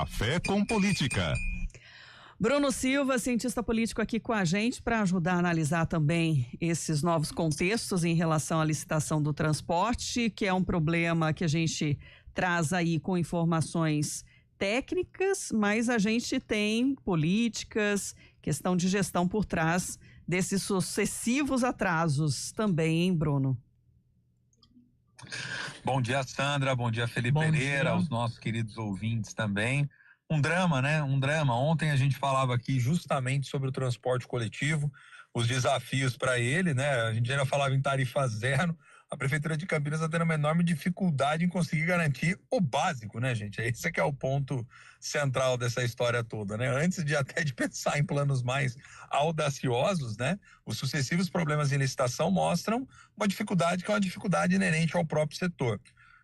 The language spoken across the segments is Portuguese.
Café com Política. Bruno Silva, cientista político, aqui com a gente para ajudar a analisar também esses novos contextos em relação à licitação do transporte, que é um problema que a gente traz aí com informações técnicas, mas a gente tem políticas, questão de gestão por trás desses sucessivos atrasos também, hein, Bruno? Bom dia, Sandra, bom dia, Felipe Pereira, aos nossos queridos ouvintes também. Um drama, né? Um drama. Ontem a gente falava aqui justamente sobre o transporte coletivo, os desafios para ele, né? A gente ainda falava em tarifa zero. A Prefeitura de Campinas está tendo uma enorme dificuldade em conseguir garantir o básico, né, gente? Esse é que é o ponto central dessa história toda, né? Antes de até de pensar em planos mais audaciosos, né? Os sucessivos problemas em licitação mostram uma dificuldade que é uma dificuldade inerente ao próprio setor.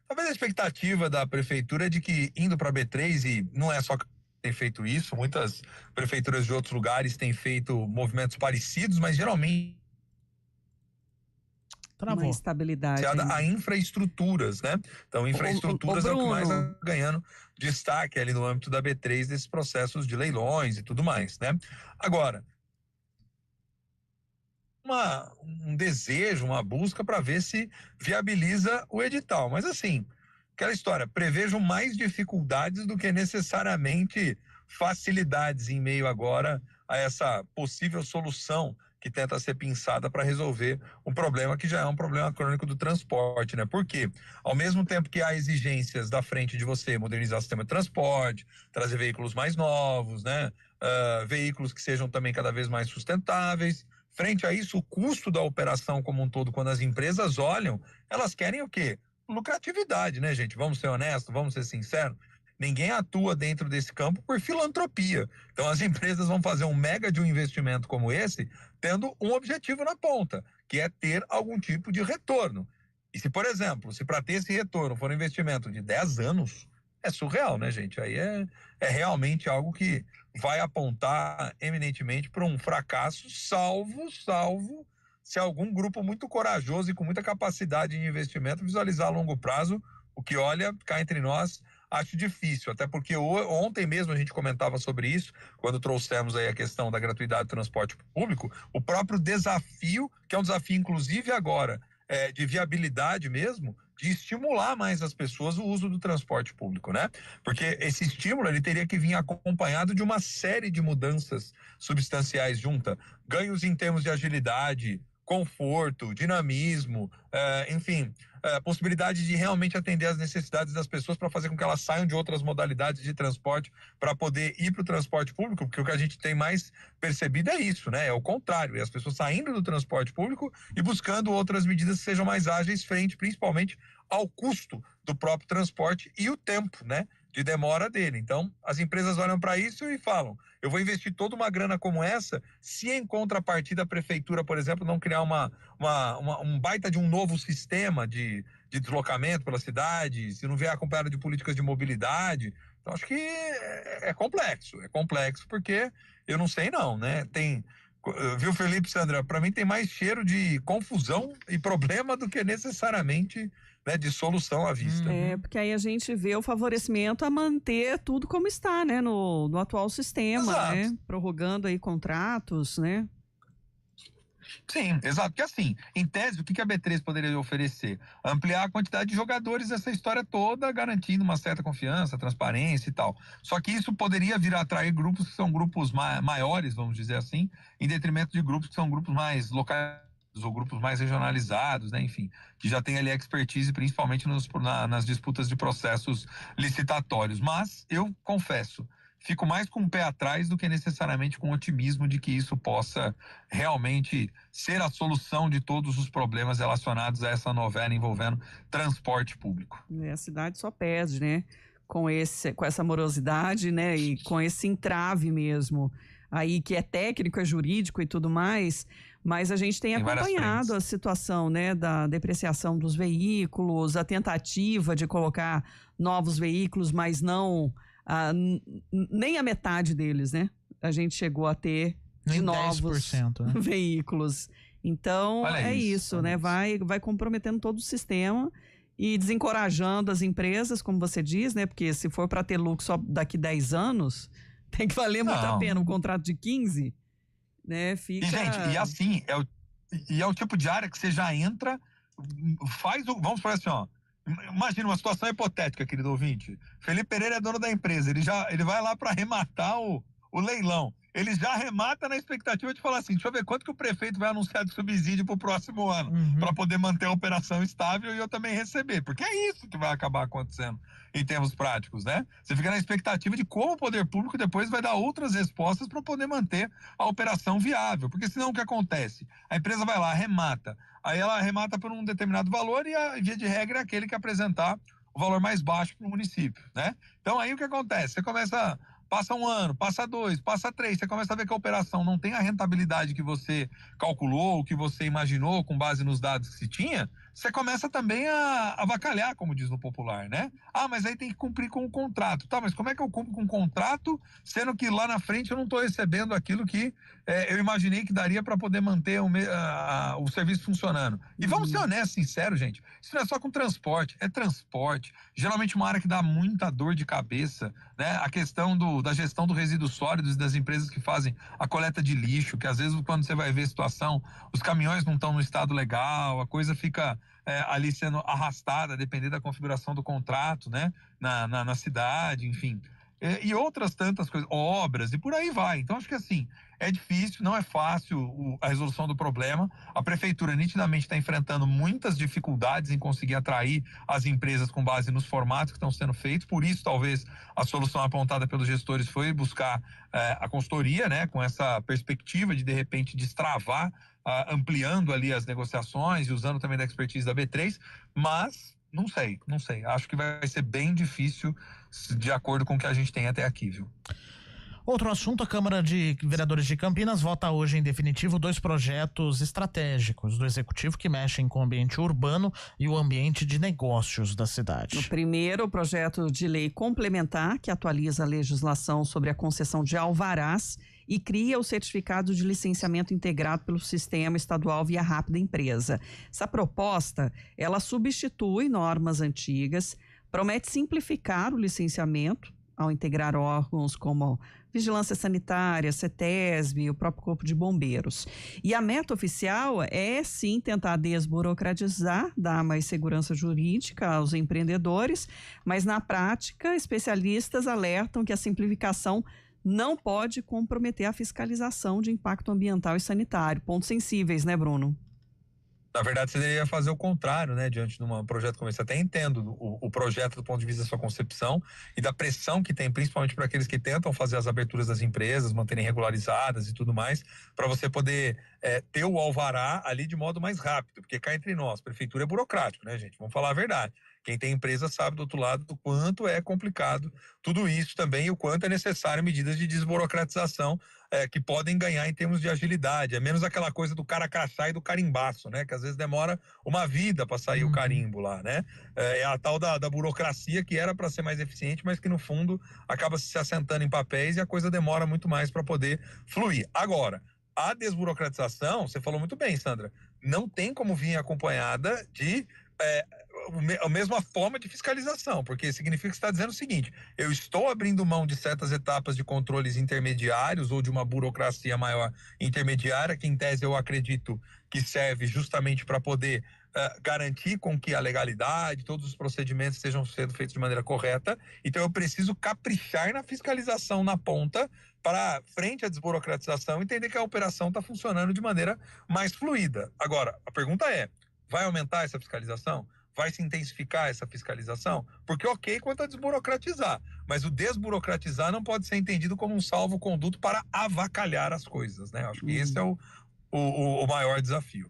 Talvez a expectativa da prefeitura é de que indo para B3, e não é só que tem feito isso, muitas prefeituras de outros lugares têm feito movimentos parecidos, mas geralmente uma estabilidade a infraestruturas, né? Então, infraestruturas é o que mais está ganhando destaque ali no âmbito da B3 desses processos de leilões e tudo mais, né? Agora, um desejo, uma busca para ver se viabiliza o edital, mas assim, aquela história, prevejo mais dificuldades do que necessariamente facilidades em meio agora a essa possível solução que tenta ser pensada para resolver um problema que já é um problema crônico do transporte, né? Porque ao mesmo tempo que há exigências da frente de você modernizar o sistema de transporte, trazer veículos mais novos, né? Veículos que sejam também cada vez mais sustentáveis. Frente a isso, o custo da operação como um todo, quando as empresas olham, elas querem o quê? Lucratividade, né, gente? Vamos ser honestos, vamos ser sinceros. Ninguém atua dentro desse campo por filantropia. Então as empresas vão fazer um mega de um investimento como esse, tendo um objetivo na ponta, que é ter algum tipo de retorno. E se, por exemplo, se para ter esse retorno for um investimento de 10 anos, é surreal, né, gente? Aí é realmente algo que vai apontar eminentemente para um fracasso, salvo se algum grupo muito corajoso e com muita capacidade de investimento visualizar a longo prazo, o que, olha, cá entre nós, acho difícil, até porque ontem mesmo a gente comentava sobre isso, quando trouxemos aí a questão da gratuidade do transporte público, o próprio desafio, que é um desafio inclusive agora, de viabilidade mesmo, de estimular mais as pessoas o uso do transporte público, né? Porque esse estímulo ele teria que vir acompanhado de uma série de mudanças substanciais junta, ganhos em termos de agilidade, conforto, dinamismo, enfim, possibilidade de realmente atender às necessidades das pessoas para fazer com que elas saiam de outras modalidades de transporte para poder ir para o transporte público, porque o que a gente tem mais percebido é isso, né? É o contrário, é as pessoas saindo do transporte público e buscando outras medidas que sejam mais ágeis frente, principalmente, ao custo do próprio transporte e o tempo, né? De demora dele. Então, as empresas olham para isso e falam, eu vou investir toda uma grana como essa, se em contrapartida a prefeitura, por exemplo, não criar um baita de um novo sistema de deslocamento pela cidade, se não vier acompanhado de políticas de mobilidade. Então, acho que é complexo porque eu não sei não, né? Viu, Felipe, Sandra, para mim tem mais cheiro de confusão e problema do que necessariamente, né, de solução à vista. Porque aí a gente vê o favorecimento a manter tudo como está, né, no atual sistema, exato, né, prorrogando aí contratos, né. Sim, exato, porque assim, em tese, o que a B3 poderia oferecer? Ampliar a quantidade de jogadores dessa história toda, garantindo uma certa confiança, transparência e tal. Só que isso poderia vir a atrair grupos que são grupos maiores, vamos dizer assim, em detrimento de grupos que são grupos mais locais ou grupos mais regionalizados, né, enfim, que já tem ali expertise principalmente nas disputas de processos licitatórios. Mas, eu confesso, fico mais com o pé atrás do que necessariamente com otimismo de que isso possa realmente ser a solução de todos os problemas relacionados a essa novela envolvendo transporte público. A cidade só perde, né? Com essa morosidade, né? E com esse entrave mesmo, aí que é técnico, é jurídico e tudo mais, mas a gente tem acompanhado a situação, né? Da depreciação dos veículos, a tentativa de colocar novos veículos, mas não nem a metade deles, né? A gente chegou a ter de novos 10%, né? veículos. Então, olha isso, né? Vai comprometendo todo o sistema e desencorajando as empresas, como você diz, né? Porque se for para ter lucro só daqui 10 anos, tem que valer muito a pena um contrato de 15, né? Fica... E, gente, e assim, é o tipo de área que você já entra, vamos falar assim, ó, imagina uma situação hipotética, querido ouvinte. Felipe Pereira é dono da empresa, ele vai lá para arrematar o leilão. Ele já arremata na expectativa de falar assim, deixa eu ver quanto que o prefeito vai anunciar de subsídio para o próximo ano, para poder manter a operação estável e eu também receber, porque é isso que vai acabar acontecendo em termos práticos, né? Você fica na expectativa de como o poder público depois vai dar outras respostas para poder manter a operação viável, porque senão o que acontece? A empresa vai lá, arremata, aí ela arremata por um determinado valor e a via de regra é aquele que apresentar o valor mais baixo para o município, né? Então aí o que acontece? Você começa... Passa um ano, passa 2, passa 3, você começa a ver que a operação não tem a rentabilidade que você calculou, que você imaginou com base nos dados que se tinha, você começa também a avacalhar, como diz no popular, né? Ah, mas aí tem que cumprir com o contrato. Tá, mas como é que eu cumpro com o contrato, sendo que lá na frente eu não estou recebendo aquilo que eu imaginei que daria para poder manter o serviço funcionando? E vamos ser honestos, sinceros, gente, isso não é só com transporte, é transporte. Geralmente uma área que dá muita dor de cabeça, né? A questão da gestão do resíduos sólidos das empresas que fazem a coleta de lixo, que às vezes quando você vai ver a situação, os caminhões não estão no estado legal, a coisa fica ali sendo arrastada, dependendo da configuração do contrato, né? Na cidade, enfim. E outras tantas coisas, obras e por aí vai. Então acho que assim, é difícil, não é fácil a resolução do problema. A prefeitura nitidamente está enfrentando muitas dificuldades em conseguir atrair as empresas com base nos formatos que estão sendo feitos. Por isso, talvez, a solução apontada pelos gestores foi buscar a consultoria, né, com essa perspectiva de repente, destravar, ampliando ali as negociações e usando também da expertise da B3, mas não sei. Acho que vai ser bem difícil de acordo com o que a gente tem até aqui, viu? Outro assunto, a Câmara de Vereadores de Campinas vota hoje em definitivo 2 projetos estratégicos do Executivo que mexem com o ambiente urbano e o ambiente de negócios da cidade. O primeiro, o projeto de lei complementar que atualiza a legislação sobre a concessão de alvarás e cria o certificado de licenciamento integrado pelo Sistema Estadual Via Rápida Empresa. Essa proposta, ela substitui normas antigas, promete simplificar o licenciamento ao integrar órgãos como Vigilância Sanitária, CETESB, o próprio Corpo de Bombeiros. E a meta oficial é, sim, tentar desburocratizar, dar mais segurança jurídica aos empreendedores, mas na prática, especialistas alertam que a simplificação não pode comprometer a fiscalização de impacto ambiental e sanitário. Pontos sensíveis, né, Bruno? Na verdade, você deveria fazer o contrário, né? Diante de um projeto como esse. Até entendo o projeto do ponto de vista da sua concepção e da pressão que tem, principalmente para aqueles que tentam fazer as aberturas das empresas, manterem regularizadas e tudo mais, para você poder ter o alvará ali de modo mais rápido. Porque cá entre nós, prefeitura é burocrático, né, gente? Vamos falar a verdade. Quem tem empresa sabe do outro lado do quanto é complicado tudo isso também e o quanto é necessário medidas de desburocratização que podem ganhar em termos de agilidade. É menos aquela coisa do cara-crachá e do carimbaço, né? Que às vezes demora uma vida para sair o carimbo lá, né? É a tal da burocracia que era para ser mais eficiente, mas que no fundo acaba se assentando em papéis e a coisa demora muito mais para poder fluir. Agora, a desburocratização, você falou muito bem, Sandra, não tem como vir acompanhada de a mesma forma de fiscalização, porque significa que você está dizendo o seguinte: eu estou abrindo mão de certas etapas de controles intermediários ou de uma burocracia maior intermediária, que em tese eu acredito que serve justamente para poder garantir com que a legalidade, todos os procedimentos estejam sendo feitos de maneira correta. Então eu preciso caprichar na fiscalização na ponta para, frente à desburocratização, entender que a operação está funcionando de maneira mais fluida. Agora, a pergunta é: vai aumentar essa fiscalização? Vai se intensificar essa fiscalização? Porque ok quanto a desburocratizar, mas o desburocratizar não pode ser entendido como um salvo-conduto para avacalhar as coisas, né? Acho que esse é o maior desafio.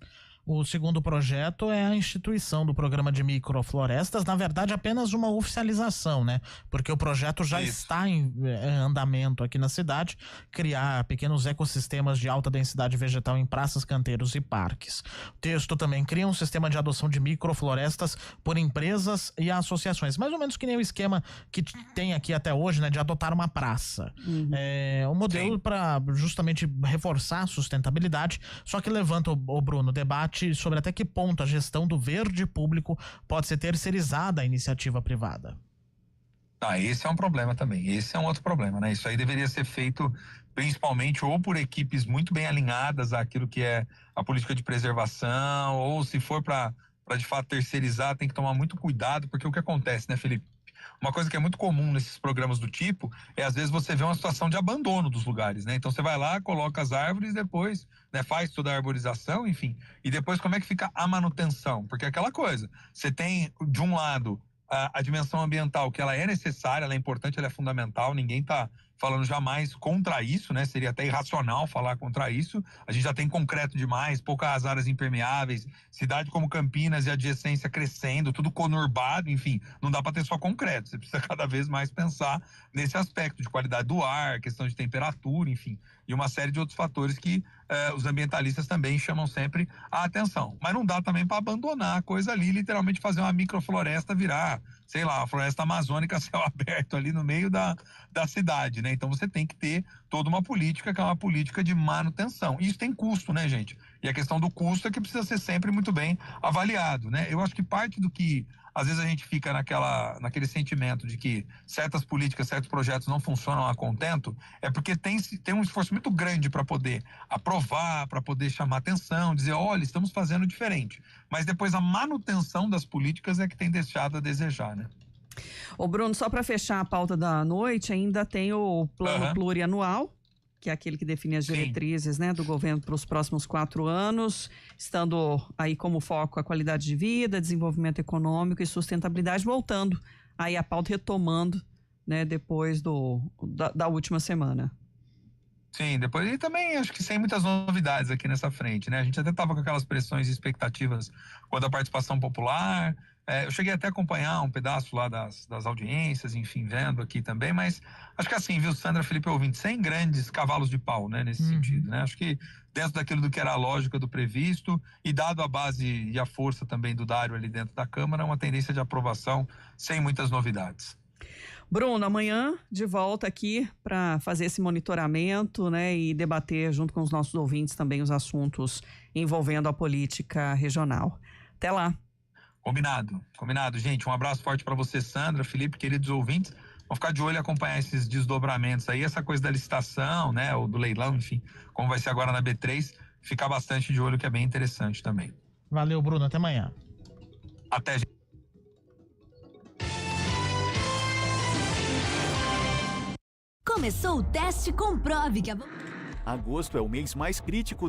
O segundo projeto é a instituição do programa de microflorestas, na verdade apenas uma oficialização, né? Porque o projeto já está em andamento aqui na cidade, criar pequenos ecossistemas de alta densidade vegetal em praças, canteiros e parques. O texto também cria um sistema de adoção de microflorestas por empresas e associações, mais ou menos que nem o esquema que tem aqui até hoje, né? De adotar uma praça. É um modelo para justamente reforçar a sustentabilidade, só que levanta, o Bruno, debate debate sobre até que ponto a gestão do verde público pode ser terceirizada à iniciativa privada. Esse é um problema também. Esse é um outro problema, né? Isso aí deveria ser feito principalmente ou por equipes muito bem alinhadas àquilo que é a política de preservação, ou se for para de fato terceirizar, tem que tomar muito cuidado, porque o que acontece, né, Felipe? Uma coisa que é muito comum nesses programas do tipo é, às vezes, você vê uma situação de abandono dos lugares, né? Então, você vai lá, coloca as árvores, depois, né, faz toda a arborização, enfim. E depois, como é que fica a manutenção? Porque é aquela coisa, você tem, de um lado, a dimensão ambiental, que ela é necessária, ela é importante, ela é fundamental, ninguém está falando jamais contra isso, né? Seria até irracional falar contra isso. A gente já tem concreto demais, poucas áreas impermeáveis, cidade como Campinas e adjacência crescendo, tudo conurbado, enfim, não dá para ter só concreto. Você precisa cada vez mais pensar nesse aspecto de qualidade do ar, questão de temperatura, enfim, e uma série de outros fatores que os ambientalistas também chamam sempre a atenção. Mas não dá também para abandonar a coisa ali, literalmente fazer uma microfloresta virar, sei lá, a floresta amazônica a céu aberto ali no meio da cidade, né? Então você tem que ter toda uma política que é uma política de manutenção. E isso tem custo, né, gente? E a questão do custo é que precisa ser sempre muito bem avaliado, né? Eu acho que parte do que às vezes a gente fica naquele sentimento de que certas políticas, certos projetos não funcionam a contento, é porque tem um esforço muito grande para poder aprovar, para poder chamar atenção, dizer, olha, estamos fazendo diferente. Mas depois a manutenção das políticas é que tem deixado a desejar, né? Ô Bruno, só para fechar a pauta da noite, ainda tem o plano plurianual, que é aquele que define as diretrizes, né, do governo para os próximos 4 anos, estando aí como foco a qualidade de vida, desenvolvimento econômico e sustentabilidade, voltando aí a pauta, retomando, né, depois da última semana. Sim, depois, e também acho que sem muitas novidades aqui nessa frente, né? A gente até estava com aquelas pressões e expectativas quanto à participação popular. Eu cheguei até a acompanhar um pedaço lá das audiências, enfim, vendo aqui também, mas acho que assim, viu, Sandra, Felipe, ouvinte, sem grandes cavalos de pau, né, nesse sentido, né? Acho que dentro daquilo do que era a lógica do previsto e dado a base e a força também do Dário ali dentro da Câmara, uma tendência de aprovação sem muitas novidades. Bruno, amanhã de volta aqui para fazer esse monitoramento, né, e debater junto com os nossos ouvintes também os assuntos envolvendo a política regional. Até lá. Combinado, gente. Um abraço forte para você, Sandra, Felipe, queridos ouvintes. Vamos ficar de olho e acompanhar esses desdobramentos aí, essa coisa da licitação, né, ou do leilão, enfim, como vai ser agora na B3, ficar bastante de olho, que é bem interessante também. Valeu, Bruno, até amanhã. Até, gente. Começou o teste Comprove que Agosto é o mês mais crítico